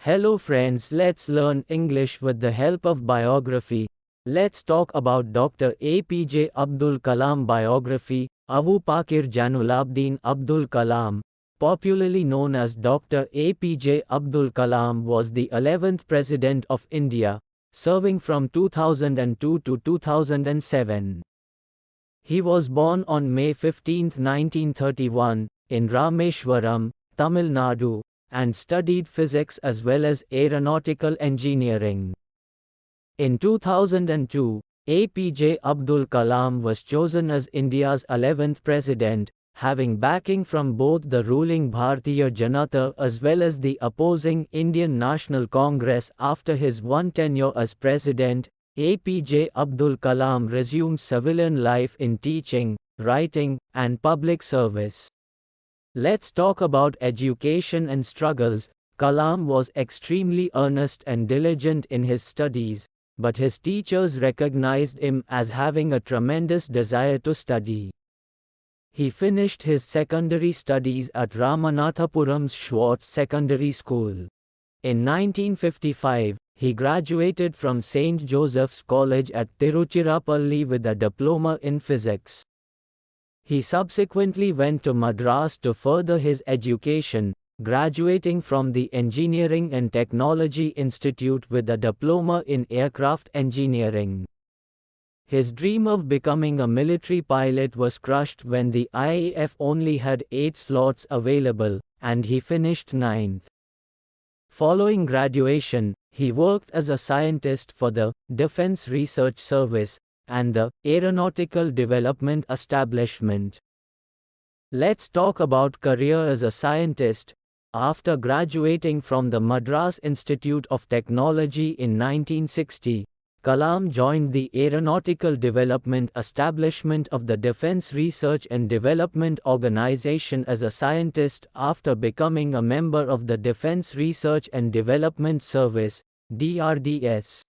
Hello friends, let's learn English with the help of biography. Let's talk about Dr. APJ Abdul Kalam biography. Abu Pakir Janulabdin Abdul Kalam, popularly known as Dr. APJ Abdul Kalam, was the 11th President of India, serving from 2002 to 2007. He was born on May 15, 1931, in Rameshwaram, Tamil Nadu, and studied physics as well as aeronautical engineering. In 2002, APJ Abdul Kalam was chosen as India's 11th president, having backing from both the ruling Bharatiya Janata as well as the opposing Indian National Congress. After his one tenure as president, APJ Abdul Kalam resumed civilian life in teaching, writing, and public service. Let's talk about education and struggles. Kalam was extremely earnest and diligent in his studies, but his teachers recognized him as having a tremendous desire to study. He finished his secondary studies at Ramanathapuram's Schwartz Secondary School. In 1955, he graduated from St. Joseph's College at Tiruchirappalli with a diploma in physics. He subsequently went to Madras to further his education, graduating from the Engineering and Technology Institute with a diploma in aircraft engineering. His dream of becoming a military pilot was crushed when the IAF only had 8 slots available, and he finished 9th. Following graduation, he worked as a scientist for the Defense Research Service and the Aeronautical Development Establishment. Let's talk about career as a scientist. After graduating from the Madras Institute of Technology in 1960, Kalam joined the Aeronautical Development Establishment of the Defense Research and Development Organization as a scientist after becoming a member of the Defense Research and Development Service, DRDS.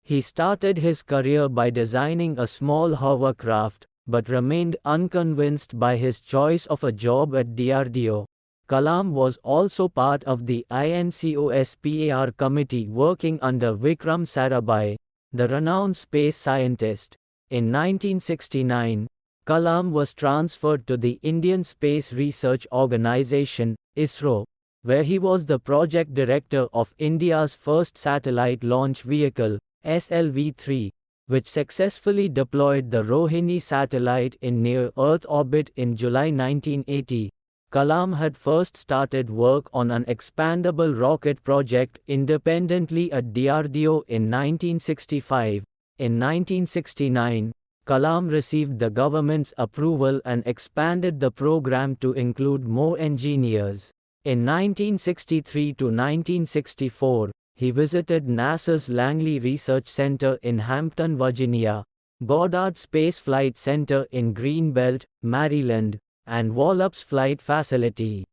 He started his career by designing a small hovercraft, but remained unconvinced by his choice of a job at DRDO. Kalam was also part of the INCOSPAR committee working under Vikram Sarabhai, the renowned space scientist. In 1969, Kalam was transferred to the Indian Space Research Organisation, ISRO, where he was the project director of India's first satellite launch vehicle, SLV-3, which successfully deployed the Rohini satellite in near-Earth orbit in July 1980. Kalam had first started work on an expandable rocket project independently at DRDO in 1965. In 1969, Kalam received the government's approval and expanded the program to include more engineers. In 1963 to 1964, he visited NASA's Langley Research Center in Hampton, Virginia, Goddard Space Flight Center in Greenbelt, Maryland, and Wallops Flight Facility.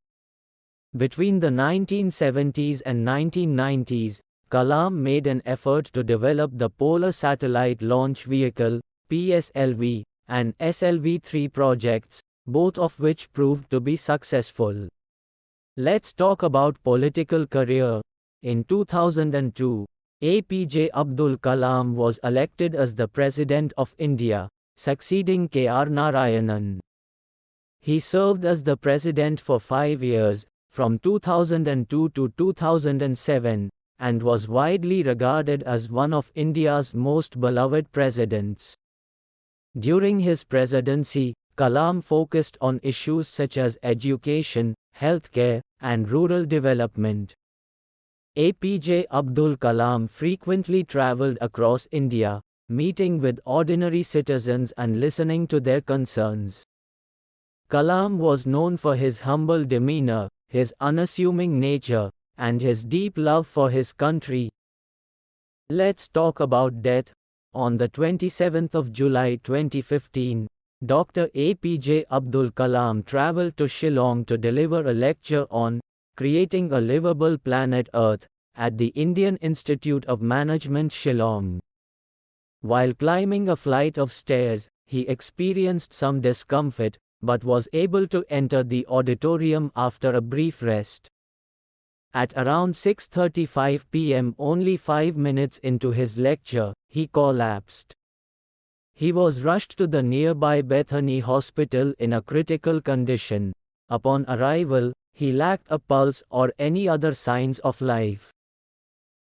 Between the 1970s and 1990s, Kalam made an effort to develop the Polar Satellite Launch Vehicle, PSLV, and SLV-3 projects, both of which proved to be successful. Let's talk about political career. In 2002, APJ Abdul Kalam was elected as the President of India, succeeding K.R. Narayanan. He served as the President for 5 years, from 2002 to 2007, and was widely regarded as one of India's most beloved presidents. During his presidency, Kalam focused on issues such as education, healthcare, and rural development. APJ Abdul Kalam frequently traveled across India, meeting with ordinary citizens and listening to their concerns. Kalam was known for his humble demeanor, his unassuming nature, and his deep love for his country. Let's talk about death. On the 27th of July 2015, Dr. APJ Abdul Kalam traveled to Shillong to deliver a lecture on Creating a Livable Planet Earth at the Indian Institute of Management, Shillong. While climbing a flight of stairs, he experienced some discomfort, but was able to enter the auditorium after a brief rest. At around 6:35 p.m., only 5 minutes into his lecture, he collapsed. He was rushed to the nearby Bethany Hospital in a critical condition. Upon arrival, he lacked a pulse or any other signs of life.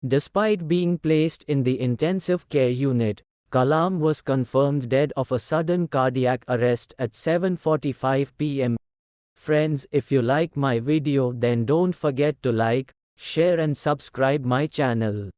Despite being placed in the intensive care unit, Kalam was confirmed dead of a sudden cardiac arrest at 7:45 p.m. Friends, if you like my video, then don't forget to like, share and subscribe my channel.